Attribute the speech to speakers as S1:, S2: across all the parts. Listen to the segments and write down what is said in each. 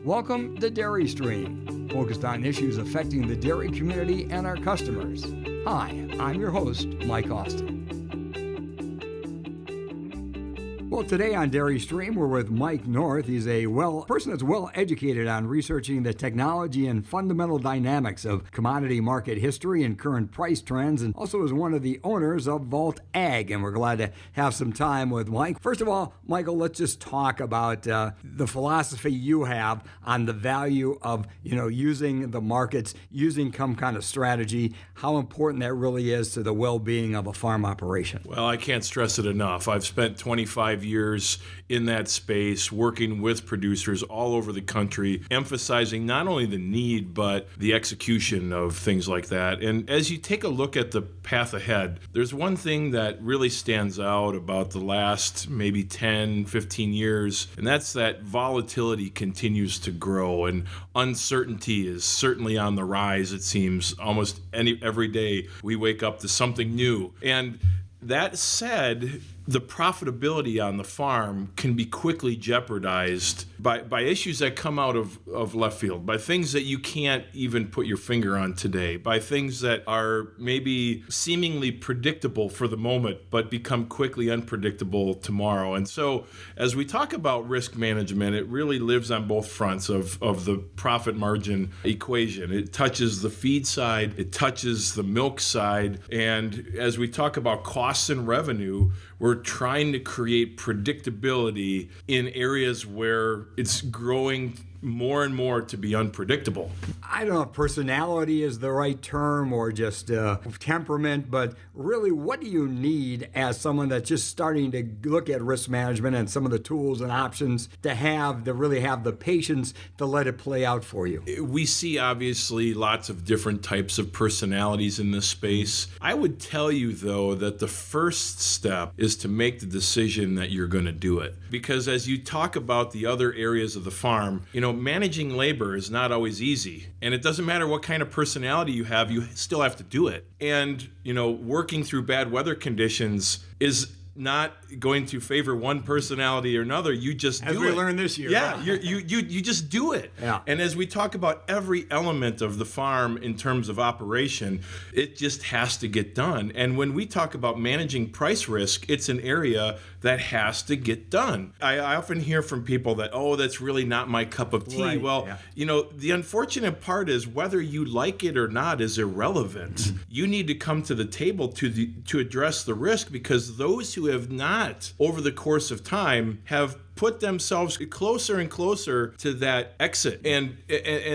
S1: Welcome to Dairy Stream, focused on issues affecting the dairy community and our customers. Hi, I'm your host, Mike Austin. Well, today on Dairy Stream, we're with Mike North. He's a person that's well educated on researching the technology and fundamental dynamics of commodity market history and current price trends, and also is one of the owners of Vault Ag. And we're glad to have some time with Mike. First of all, Michael, let's just talk about the philosophy you have on the value of using the markets, using some kind of strategy, how important that really is to the well-being of a farm operation.
S2: Well, I can't stress it enough. I've spent 25 years in that space working with producers all over the country, emphasizing not only the need, but the execution of things like that. And as you take a look at the path ahead, there's one thing that really stands out about the last maybe 10, 15 years, and that's that volatility continues to grow and uncertainty is certainly on the rise, it seems. Almost every day we wake up to something new. And that said, the profitability on the farm can be quickly jeopardized by issues that come out of left field, by things that you can't even put your finger on today, by things that are maybe seemingly predictable for the moment, but become quickly unpredictable tomorrow. And so as we talk about risk management, it really lives on both fronts of the profit margin equation. It touches the feed side, it touches the milk side, and as we talk about costs and revenue, we're trying to create predictability in areas where it's growing more and more to be unpredictable.
S1: I don't know if personality is the right term or just temperament, but really what do you need as someone that's just starting to look at risk management and some of the tools and options to really have the patience to let it play out for you?
S2: We see obviously lots of different types of personalities in this space. I would tell you though that the first step is to make the decision that you're going to do it. Because as you talk about the other areas of the farm, managing labor is not always easy. And it doesn't matter what kind of personality you still have to do it. And, working through bad weather conditions is not going to favor one personality or another. You just do it.
S1: As we learned this year.
S2: Yeah, you just do it.
S1: Yeah.
S2: And as we talk about every element of the farm in terms of operation, it just has to get done. And when we talk about managing price risk, it's an area that has to get done. I often hear from people that, that's really not my cup of tea.
S1: Right.
S2: Well,
S1: yeah.
S2: The unfortunate part is whether you like it or not is irrelevant. Mm-hmm. You need to come to the table to address the risk, because those who have not, over the course of time, have put themselves closer and closer to that exit. And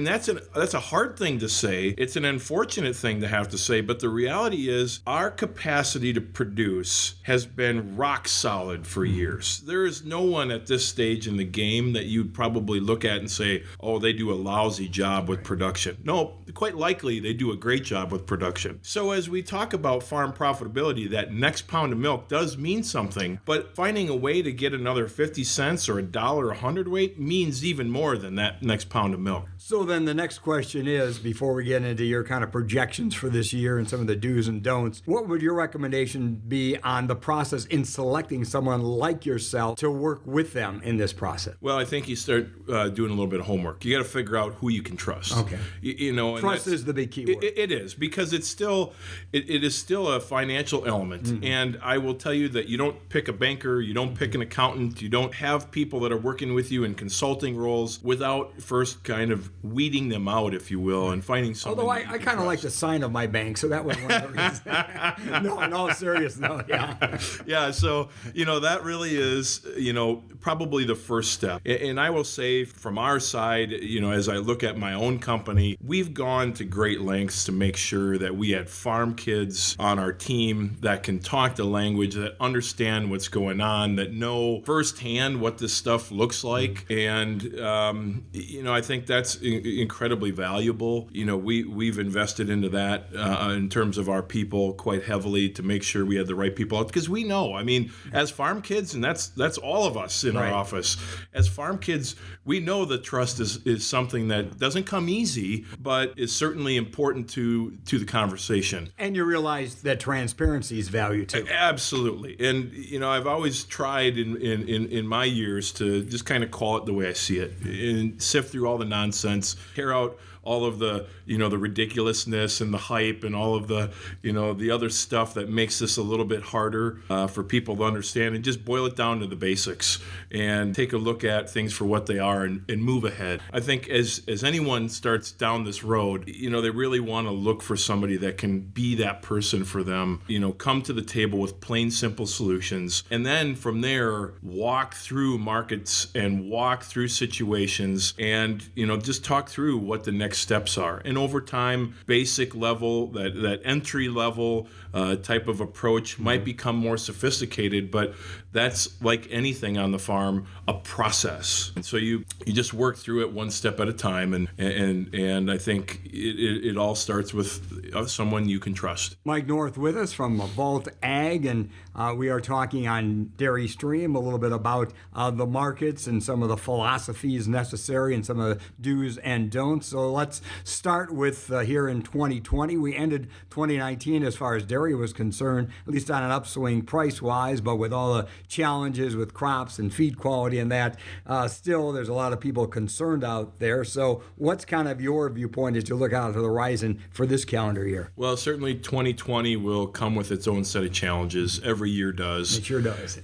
S2: that's a hard thing to say. It's an unfortunate thing to have to say, but the reality is our capacity to produce has been rock solid for years. There is no one at this stage in the game that you'd probably look at and say, they do a lousy job with production. No, quite likely they do a great job with production. So as we talk about farm profitability, that next pound of milk does mean something, but finding a way to get another 50 cents or $1 a hundredweight means even more than that next pound of milk.
S1: So then the next question is, before we get into your kind of projections for this year and some of the do's and don'ts, what would your recommendation be on the process in selecting someone like yourself to work with them in this process?
S2: Well, I think you start doing a little bit of homework. You got to figure out who you can trust.
S1: Okay.
S2: And
S1: trust is the big key word.
S2: It is, because it is still a financial element. Mm-hmm. And I will tell you that you don't pick a banker, you don't pick an accountant, you don't have people that are working with you in consulting roles without first kind of weeding them out, if you will, and finding something.
S1: Although I kind of like the sign of my bank, so that was one of the reasons. No, in all seriousness, yeah.
S2: Yeah, so, that really is, probably the first step. And I will say from our side, as I look at my own company, we've gone to great lengths to make sure that we had farm kids on our team that can talk the language, that understand what's going on, that know firsthand what this stuff looks like. And, I think that's incredibly valuable. We've invested into that in terms of our people quite heavily to make sure we had the right people out, because we know, as farm kids, and that's all of us in our office, as farm kids, we know that trust is something that doesn't come easy, but is certainly important to the conversation.
S1: And you realize that transparency is value too.
S2: Absolutely. And I've always tried in my years to just kind of call it the way I see it and sift through all the nonsense, tear out all of the, the ridiculousness and the hype and all of the, the other stuff that makes this a little bit harder for people to understand, and just boil it down to the basics and take a look at things for what they are and move ahead. I think as anyone starts down this road, they really want to look for somebody that can be that person for them, come to the table with plain, simple solutions. And then from there, walk through markets and walk through situations and, just talk through what the next steps are. And over time, basic level, that entry level type of approach might become more sophisticated, but that's like anything on the farm, a process. And so you just work through it one step at a time. And I think it all starts with someone you can trust.
S1: Mike North with us from Vault Ag, and we are talking on Dairy Stream a little bit about the markets and some of the philosophies necessary and some of the do's and don'ts. So let's start with here in 2020. We ended 2019 as far as dairy was concerned, at least on an upswing price-wise, but with all the challenges with crops and feed quality and that, still there's a lot of people concerned out there. So what's kind of your viewpoint as you look out to the horizon for this calendar year?
S2: Well, certainly 2020 will come with its own set of challenges. Every year does.
S1: It sure does.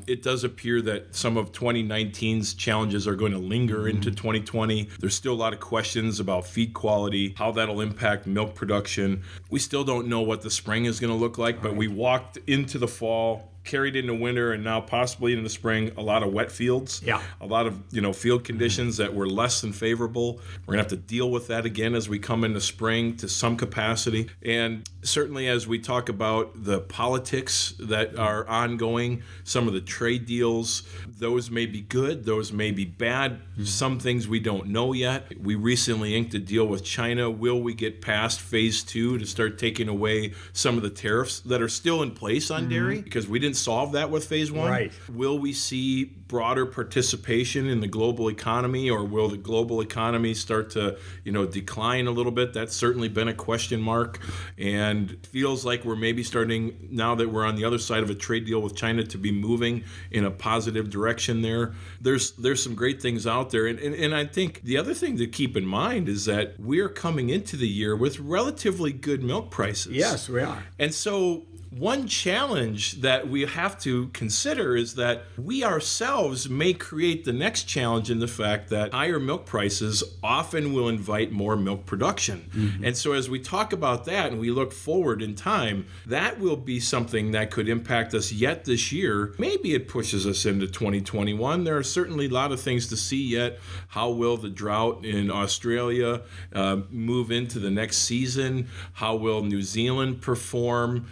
S2: It does appear that some of 2019's challenges are going to linger into 2020. There's still a lot of questions about feed quality, how that'll impact milk production. We still don't know what the spring is going to look like, but we walked into the fall, carried into winter, and now possibly into the spring, a lot of wet fields.
S1: Yeah.
S2: A lot of, field conditions that were less than favorable. We're going to have to deal with that again as we come into spring to some capacity. And certainly as we talk about the politics that are ongoing, some of the trade deals, those may be good, those may be bad. Some things we don't know yet. We recently inked a deal with China. Will we get past phase 2 to start taking away some of the tariffs that are still in place on dairy? Because we didn't solve that with phase 1.
S1: Right.
S2: Will we see broader participation in the global economy, or will the global economy start to, decline a little bit? That's certainly been a question mark, and it feels like we're maybe starting, now that we're on the other side of a trade deal with China, to be moving in a positive direction there. There's some great things out there, and I think the other thing to keep in mind is that we're coming into the year with relatively good milk prices.
S1: Yes, we are.
S2: And so one challenge that we have to consider is that we ourselves may create the next challenge in the fact that higher milk prices often will invite more milk production. And so as we talk about that and we look forward in time, that will be something that could impact us yet this year. Maybe it pushes us into 2021. There are certainly a lot of things to see yet. How will the drought in Australia move into the next season? How will New Zealand perform?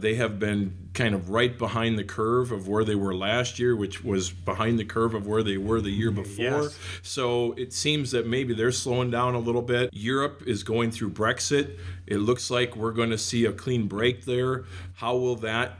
S2: They have been kind of right behind the curve of where they were last year, which was behind the curve of where they were the year before.
S1: Yes.
S2: So it seems that maybe they're slowing down a little bit. Europe is going through Brexit. It looks like we're going to see a clean break there. How will that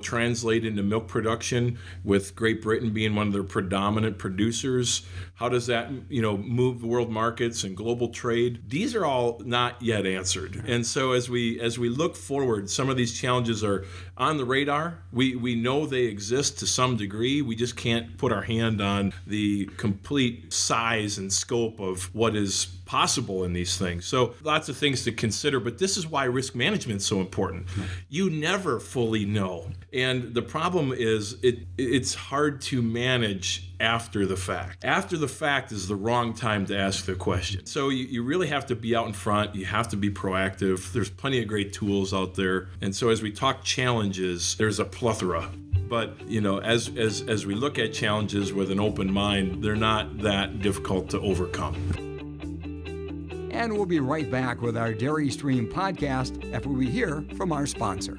S2: translate into milk production, with Great Britain being one of their predominant producers? How does that, move world markets and global trade? These are all not yet answered. And so as we look forward, some of these challenges are on the radar. We know they exist to some degree. We just can't put our hand on the complete size and scope of what is possible in these things. So lots of things to consider, but this is why risk management is so important. You never fully know. And the problem is it's hard to manage after the fact. After the fact is the wrong time to ask the question. So you really have to be out in front. You have to be proactive. There's plenty of great tools out there. And so as we talk challenges, there's a plethora. But, as we look at challenges with an open mind, they're not that difficult to overcome.
S1: And we'll be right back with our Dairy Stream podcast after we hear from our sponsor.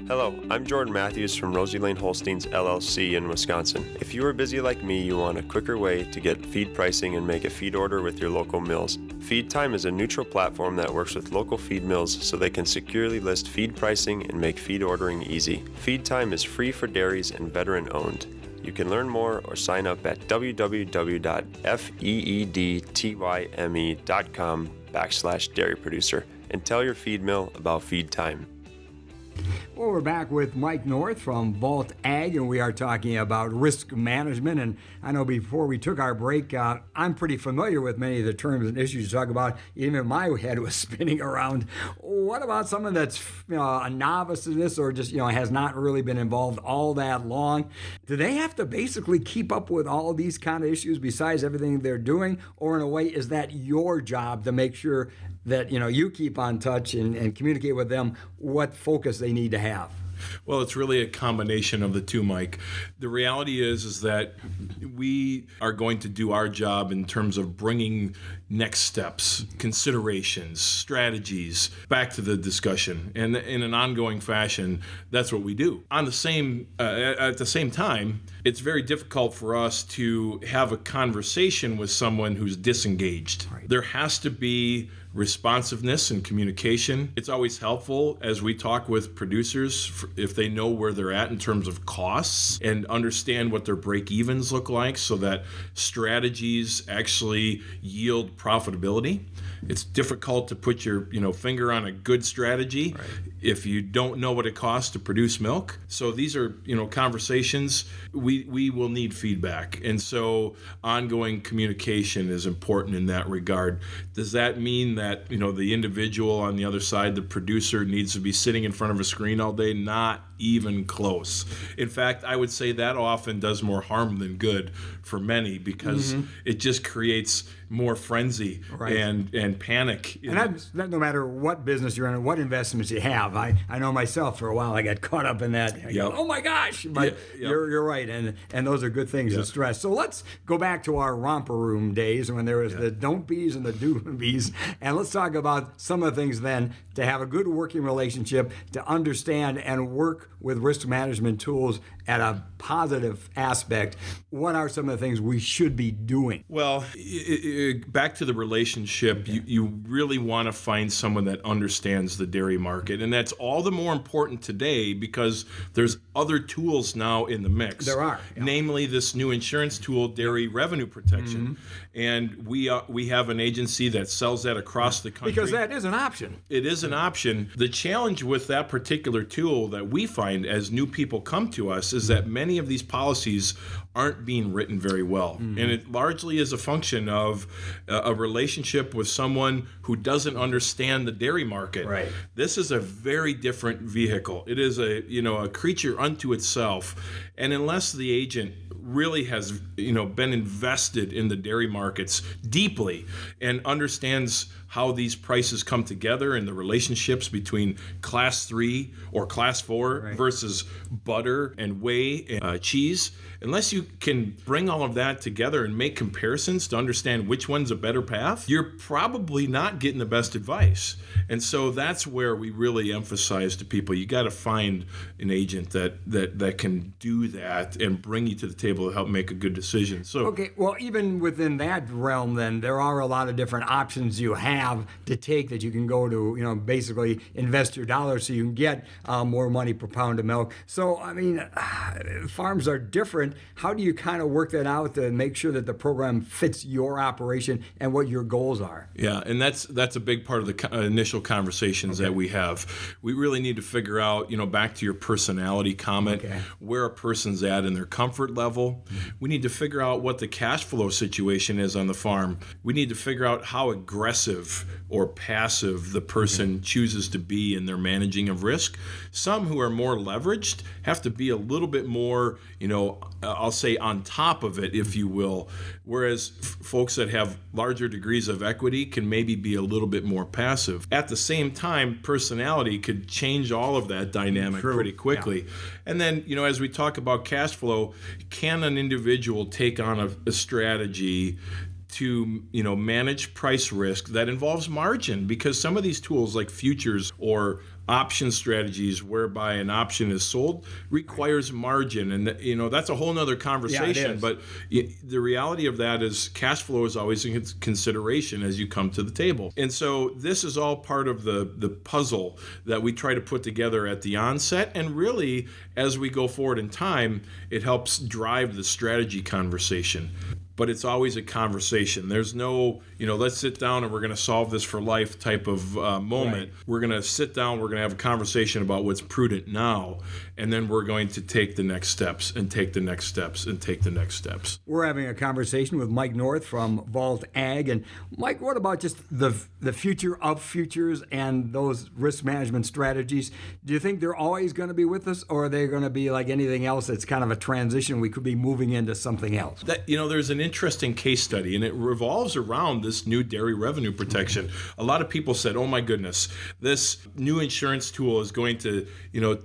S3: Hello, I'm Jordan Matthews from Rosie Lane Holsteins LLC in Wisconsin. If you are busy like me, you want a quicker way to get feed pricing and make a feed order with your local mills. Feed Time is a neutral platform that works with local feed mills so they can securely list feed pricing and make feed ordering easy. Feed Time is free for dairies and veteran-owned. You can learn more or sign up at www.feedtyme.com/dairy producer and tell your feed mill about Feed Time.
S1: Well, we're back with Mike North from Vault Ag, and we are talking about risk management. And I know before we took our break, I'm pretty familiar with many of the terms and issues you talk about. Even my head was spinning around. What about someone that's a novice in this, or just has not really been involved all that long? Do they have to basically keep up with all these kind of issues besides everything they're doing, or in a way, is that your job to make sure that you keep on touch and communicate with them what focus they need to have?
S2: Well, it's really a combination of the two, Mike. The reality is that we are going to do our job in terms of bringing next steps, considerations, strategies back to the discussion, and in an ongoing fashion. That's what we do. At the same time, it's very difficult for us to have a conversation with someone who's disengaged. Right. There has to be responsiveness and communication. It's always helpful as we talk with producers if they know where they're at in terms of costs and understand what their break-evens look like so that strategies actually yield profitability. It's difficult to put your finger on a good strategy if you don't know what it costs to produce milk. So these are conversations. We will need feedback, and so ongoing communication is important in that regard. Does that mean that the individual on the other side, the producer, needs to be sitting in front of a screen all day? Not even close. In fact, I would say that often does more harm than good for many, because it just creates more frenzy and panic.
S1: And that's no matter what business you're in, what investments you have. I know myself, for a while I got caught up in that. Oh my gosh! But you're right, and those are good things to stress. So let's go back to our romper room days when there was the don't be's and the do be's, and let's talk about some of the things then to have a good working relationship, to understand and work with risk management tools at a positive aspect. What are some of the things we should be doing?
S2: Well, back to the relationship, you really want to find someone that understands the dairy market. And that's all the more important today because there's other tools now in the mix.
S1: There are.
S2: Namely, this new insurance tool, Dairy Revenue Protection. And we have an agency that sells that across the country.
S1: Because that is an option.
S2: It is an option. The challenge with that particular tool that we find as new people come to us is that many of these policies aren't being written very well. And it largely is a function of a relationship with someone who doesn't understand the dairy market.
S1: Right.
S2: This is a very different vehicle. It is a creature unto itself. And unless the agent really has been invested in the dairy markets deeply and understands how these prices come together and the relationships between class 3 or class 4 versus butter and whey and cheese, unless you can bring all of that together and make comparisons to understand which one's a better path, you're probably not getting the best advice. And so that's where we really emphasize to people, you got to find an agent that can do that and bring you to the table to help make a good decision. So
S1: okay, well, even within that realm, then there are a lot of different options you have to take that you can go to, basically invest your dollars so you can get more money per pound of milk. So, I mean, farms are different. How do you kind of work that out to make sure that the program fits your operation and what your goals are?
S2: Yeah, and that's a big part of the initial conversations that we have. We really need to figure out, back to your personality comment, where a person's at in their comfort level. We need to figure out what the cash flow situation is on the farm. We need to figure out how aggressive or passive the person chooses to be in their managing of risk. Some who are more leveraged have to be a little bit more, I'll say on top of it, if you will, whereas folks that have larger degrees of equity can maybe be a little bit more passive. At the same time, personality could change all of that dynamic pretty quickly. And then, as we talk about cash flow, can an individual take on a strategy to manage price risk that involves margin? Because some of these tools like futures or option strategies whereby an option is sold requires margin, and that's a whole nother conversation. But the reality of that is cash flow is always a consideration as you come to the table. And so this is all part of the puzzle that we try to put together at the onset, and really as we go forward in time, it helps drive the strategy conversation. but it's always a conversation. There's no, let's sit down and we're going to solve this for life type of moment.
S1: Right.
S2: We're going to sit down, we're going to have a conversation about what's prudent now, and then we're going to take the next steps and take the next steps and take the next steps.
S1: We're having a conversation with Mike North from Vault Ag. And Mike, what about just the future of futures and those risk management strategies? Do you think they're always going to be with us, or are they going to be like anything else that's kind of a transition? We could be moving into something else.
S2: There's an interesting case study, and it revolves around this new dairy revenue protection. A lot of people said, oh my goodness, this new insurance tool is going to,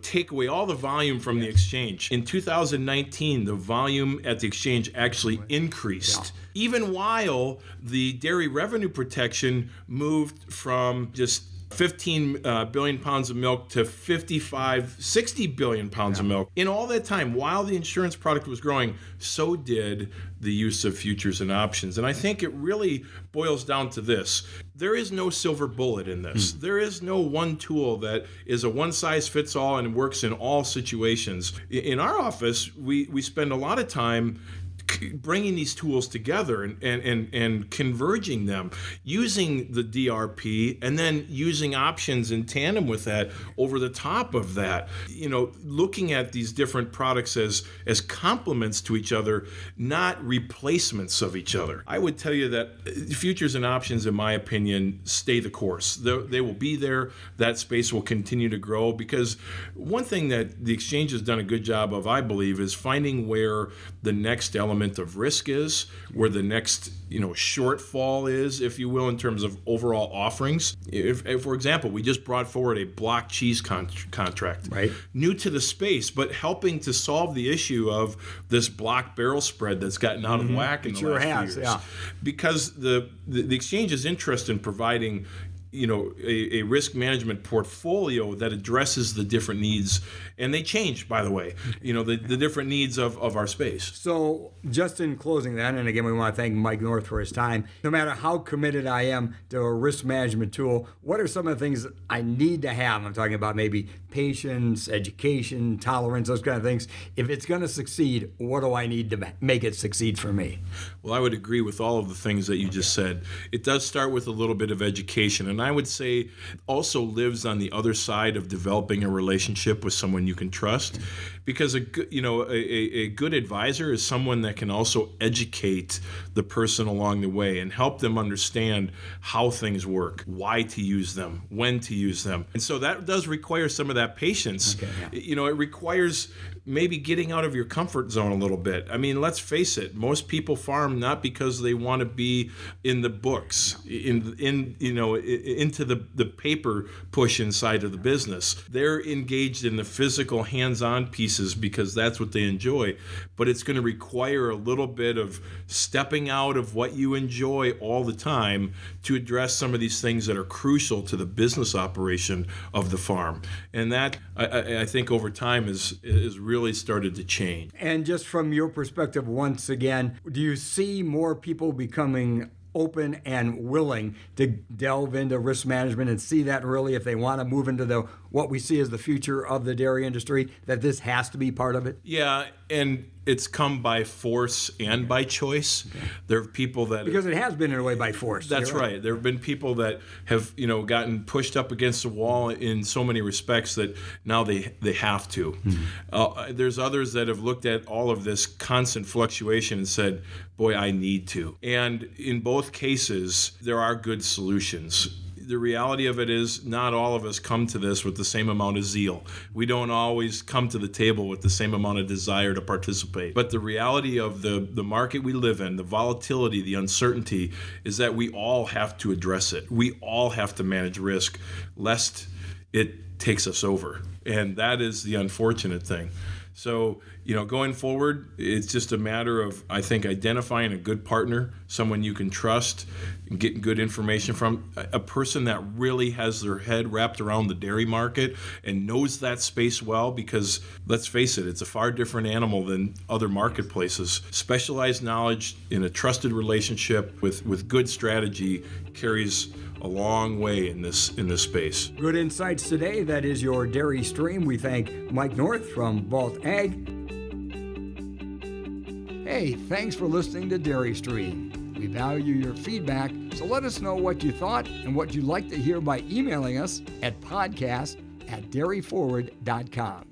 S2: take away all the volume from the exchange. In 2019, the volume at the exchange actually increased. Yeah. Even while the dairy revenue protection moved from just 15 billion pounds of milk to 60 billion pounds of milk. In all that time, while the insurance product was growing, so did the use of futures and options. And I think it really boils down to this. There is no silver bullet in this. There is no one tool that is a one-size-fits-all and works in all situations. In our office, we spend a lot of time bringing these tools together and converging them, using the DRP and then using options in tandem with that over the top of that, looking at these different products as complements to each other, not replacements of each other. I would tell you that futures and options, in my opinion, stay the course. They will be there. That space will continue to grow, because one thing that the exchange has done a good job of, I believe, is finding where the next element of risk is, where the next shortfall is, if you will, in terms of overall offerings. If for example, we just brought forward a block cheese contract,
S1: right, new
S2: to the space, but helping to solve the issue of this block barrel spread that's gotten out of whack in the last few years.
S1: Yeah.
S2: Because the exchange's interest in providing a risk management portfolio that addresses the different needs, and they change, by the way, the different needs of our space.
S1: So just in closing then, and again, we want to thank Mike North for his time. No matter how committed I am to a risk management tool, what are some of the things that I need to have? I'm talking about maybe patience, education, tolerance, those kind of things. If it's going to succeed, what do I need to make it succeed for me?
S2: Well, I would agree with all of the things that you just said. It does start with a little bit of education, and I would say also lives on the other side of developing a relationship with someone you can trust, because a good advisor is someone that can also educate the person along the way and help them understand how things work, why to use them, when to use them. And so that does require some of that patience.
S1: Okay, yeah.
S2: It requires maybe getting out of your comfort zone a little bit. I mean, let's face it, most people farm not because they want to be in the books, into the paper push inside of the business. They're engaged in the physical hands-on pieces because that's what they enjoy. But it's going to require a little bit of stepping out of what you enjoy all the time to address some of these things that are crucial to the business operation of the farm. And that, I think, over time is really started to change.
S1: And just from your perspective, once again, do you see more people becoming open and willing to delve into risk management and see that really, if they want to move into what we see as the future of the dairy industry, that this has to be part of it?
S2: Yeah, and it's come by force and by choice. Okay. There are people that...
S1: Because it has been in a way by force.
S2: That's right. There have been people that have, gotten pushed up against the wall in so many respects that now they have to. Mm-hmm. There's others that have looked at all of this constant fluctuation and said, boy, I need to. And in both cases, there are good solutions. The reality of it is not all of us come to this with the same amount of zeal. We don't always come to the table with the same amount of desire to participate. But the reality of the market we live in, the volatility, the uncertainty, is that we all have to address it. We all have to manage risk, lest it takes us over. And that is the unfortunate thing. So, going forward, it's just a matter of, I think, identifying a good partner, someone you can trust, and getting good information from, a person that really has their head wrapped around the dairy market and knows that space well, because let's face it, it's a far different animal than other marketplaces. Specialized knowledge in a trusted relationship with good strategy carries a long way in this space.
S1: Good insights today. That is your Dairy Stream. We thank Mike North from Vault Ag. Hey, thanks for listening to Dairy Stream. We value your feedback, so let us know what you thought and what you'd like to hear by emailing us at podcast@dairyforward.com.